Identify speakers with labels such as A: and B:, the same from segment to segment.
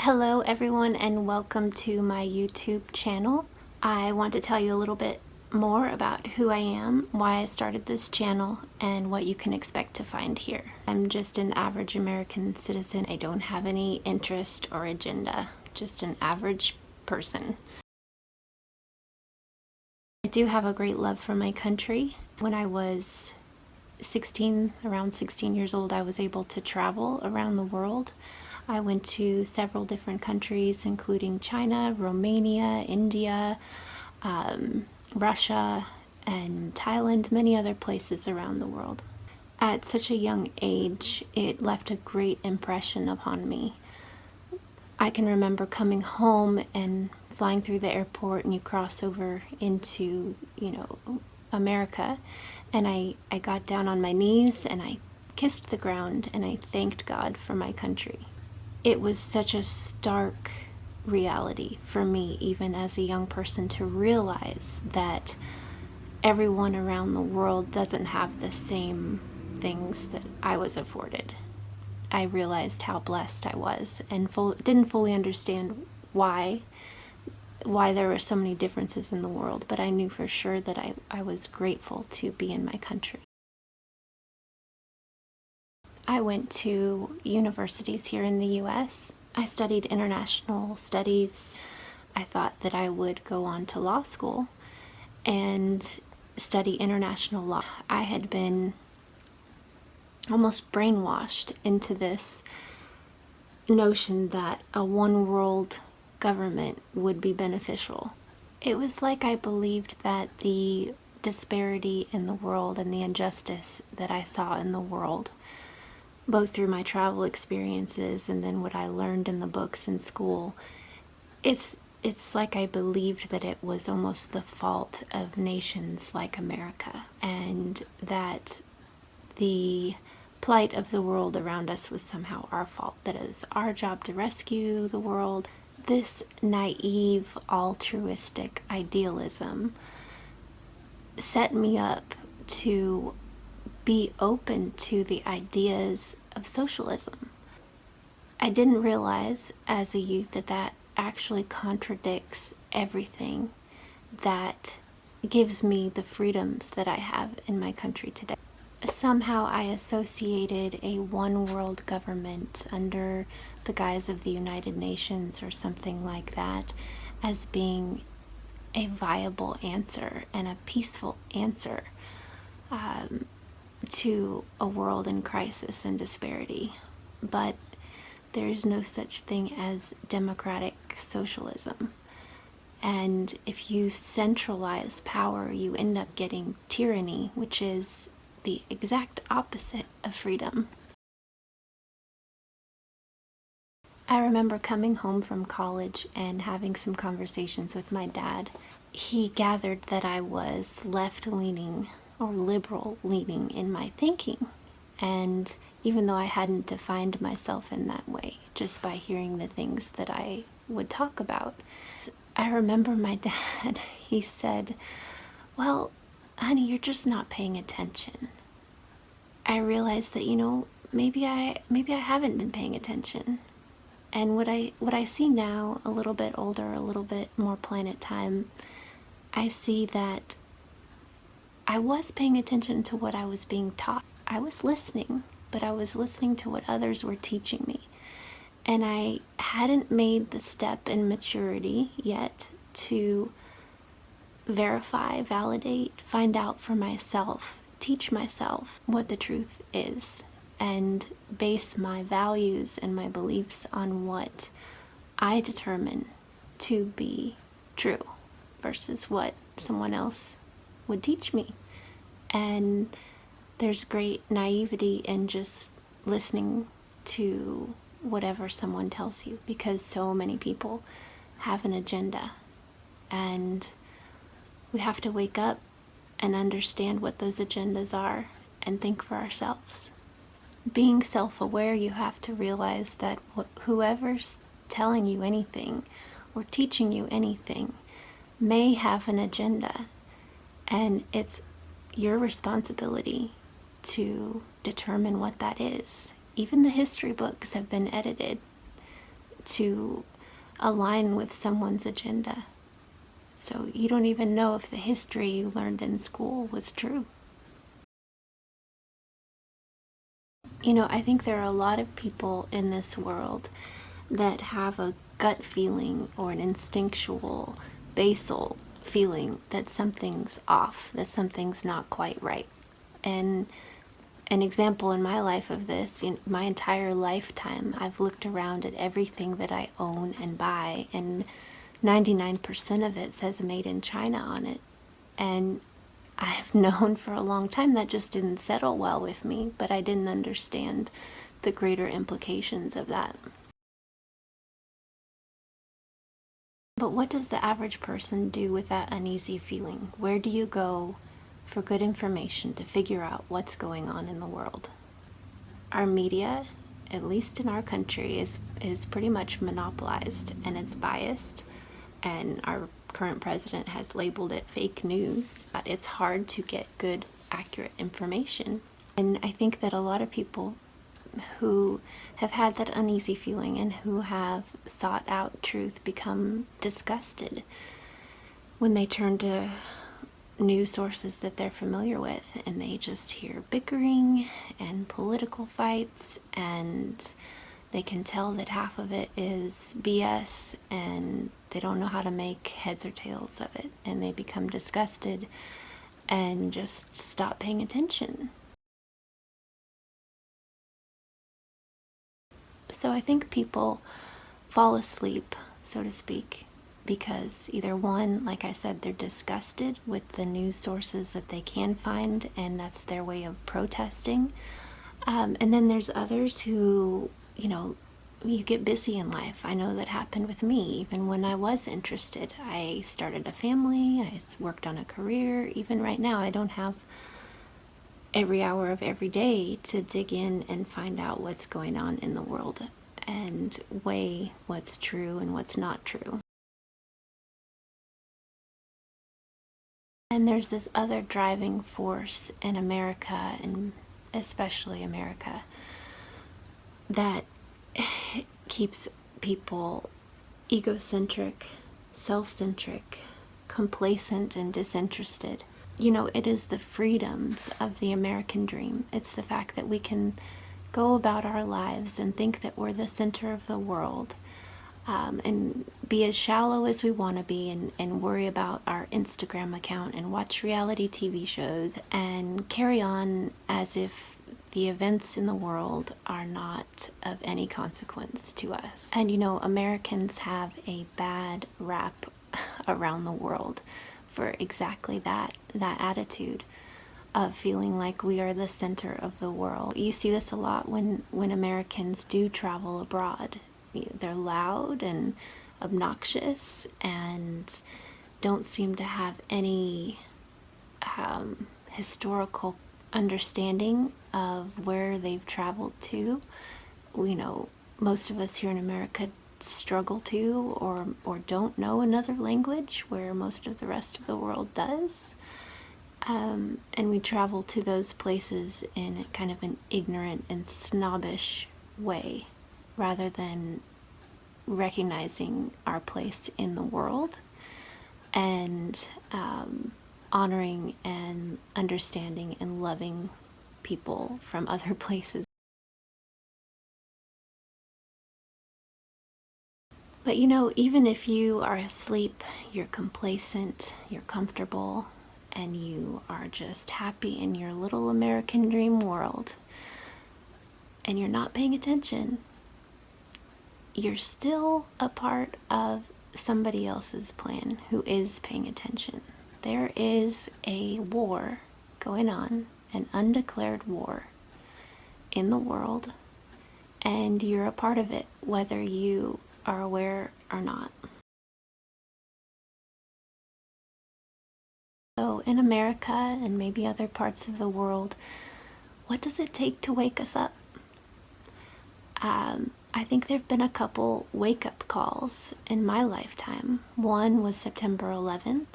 A: Hello everyone and welcome to my YouTube channel. I want to tell you a little bit more about who I am, why I started this channel, and what you can expect to find here. I'm just an average American citizen. I don't have any interest or agenda, just an average person. I do have a great love for my country. When I was around 16 years old, I was able to travel around the world. I went to several different countries, including China, Romania, India, Russia, and Thailand, many other places around the world. At such a young age, it left a great impression upon me. I can remember coming home and flying through the airport, and you cross over into, America, and I got down on my knees and I kissed the ground and I thanked God for my country. It was such a stark reality for me, even as a young person, to realize that everyone around the world doesn't have the same things that I was afforded. I realized how blessed I was and didn't fully understand why there were so many differences in the world, but I knew for sure that I was grateful to be in my country. I went to universities here in the US. I studied international studies. I thought that I would go on to law school and study international law. I had been almost brainwashed into this notion that a one world government would be beneficial. It was like I believed that the disparity in the world and the injustice that I saw in the world, both through my travel experiences and then what I learned in the books in school, it's like I believed that it was almost the fault of nations like America, and that the plight of the world around us was somehow our fault, that it was our job to rescue the world. This naive, altruistic idealism set me up to be open to the ideas of socialism. I didn't realize as a youth that actually contradicts everything that gives me the freedoms that I have in my country today. Somehow I associated a one world government under the guise of the United Nations or something like that as being a viable answer and a peaceful answer to a world in crisis and disparity. But there is no such thing as democratic socialism. And if you centralize power, you end up getting tyranny, which is the exact opposite of freedom. I remember coming home from college and having some conversations with my dad. He gathered that I was left-leaning or liberal-leaning in my thinking. And even though I hadn't defined myself in that way, just by hearing the things that I would talk about, I remember my dad, he said, "Well, honey, you're just not paying attention." I realized that, maybe I haven't been paying attention. And what I see now, a little bit older, a little bit more planet time, I see that I was paying attention to what I was being taught. I was listening, but I was listening to what others were teaching me. And I hadn't made the step in maturity yet to verify, validate, find out for myself, teach myself what the truth is, and base my values and my beliefs on what I determine to be true versus what someone else would teach me. And there's great naivety in just listening to whatever someone tells you, because so many people have an agenda, and we have to wake up and understand what those agendas are and think for ourselves. Being self-aware, you have to realize that whoever's telling you anything or teaching you anything may have an agenda, and it's your responsibility to determine what that is. Even the history books have been edited to align with someone's agenda. So you don't even know if the history you learned in school was true. You know, I think there are a lot of people in this world that have a gut feeling or an instinctual, basal feeling that something's off, that something's not quite right. And an example in my life of this, in my entire lifetime, I've looked around at everything that I own and buy, and 99% of it says made in China on it. And I've known for a long time that just didn't settle well with me, but I didn't understand the greater implications of that. But what does the average person do with that uneasy feeling? Where do you go for good information to figure out what's going on in the world? Our media, at least in our country, is pretty much monopolized, and it's biased, and our current president has labeled it fake news, but it's hard to get good, accurate information. And I think that a lot of people who have had that uneasy feeling and who have sought out truth become disgusted when they turn to news sources that they're familiar with, and they just hear bickering and political fights, and they can tell that half of it is BS, and they don't know how to make heads or tails of it, and they become disgusted and just stop paying attention. So I think people fall asleep, so to speak, because either one, like I said, they're disgusted with the news sources that they can find, and that's their way of protesting. And then there's others who, you get busy in life. I know that happened with me. Even when I was interested, I started a family, I worked on a career. Even right now, I don't have every hour of every day to dig in and find out what's going on in the world and weigh what's true and what's not true. And there's this other driving force in America, and especially America, that keeps people egocentric, self-centric, complacent, and disinterested. It is the freedoms of the American dream. It's the fact that we can go about our lives and think that we're the center of the world, and be as shallow as we want to be, and worry about our Instagram account and watch reality TV shows and carry on as if the events in the world are not of any consequence to us. And Americans have a bad rap around the world for exactly that attitude of feeling like we are the center of the world. You see this a lot when Americans do travel abroad. They're loud and obnoxious and don't seem to have any historical understanding of where they've traveled to. Most of us here in America struggle to or don't know another language, where most of the rest of the world does. And we travel to those places in kind of an ignorant and snobbish way, rather than recognizing our place in the world and honoring and understanding and loving people from other places. But even if you are asleep, you're complacent, you're comfortable, and you are just happy in your little American dream world, and you're not paying attention, you're still a part of somebody else's plan who is paying attention. There is a war going on, an undeclared war in the world, and you're a part of it, whether you are aware or not. So in America and maybe other parts of the world, what does it take to wake us up? I think there have been a couple wake-up calls in my lifetime. One was September 11th,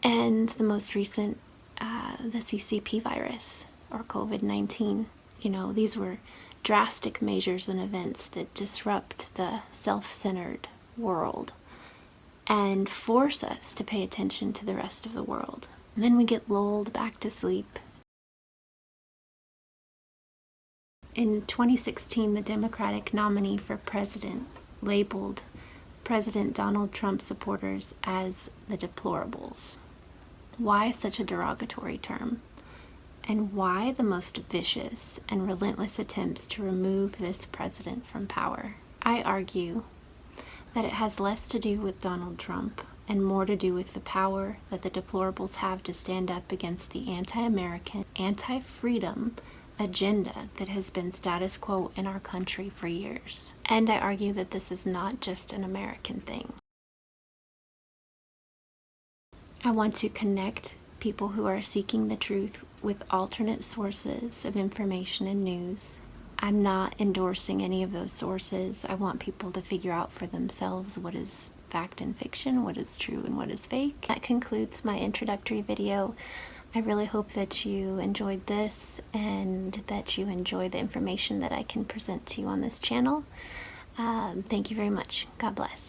A: and the most recent, the CCP virus, or COVID-19. These were drastic measures and events that disrupt the self-centered world and force us to pay attention to the rest of the world. And then we get lulled back to sleep. In 2016, the Democratic nominee for president labeled President Donald Trump supporters as the deplorables. Why such a derogatory term? And why the most vicious and relentless attempts to remove this president from power? I argue that it has less to do with Donald Trump and more to do with the power that the deplorables have to stand up against the anti-American, anti-freedom agenda that has been status quo in our country for years. And I argue that this is not just an American thing. I want to connect people who are seeking the truth with alternate sources of information and news. I'm not endorsing any of those sources. I want people to figure out for themselves what is fact and fiction, what is true and what is fake. That concludes my introductory video. I really hope that you enjoyed this and that you enjoy the information that I can present to you on this channel. Thank you very much. God bless.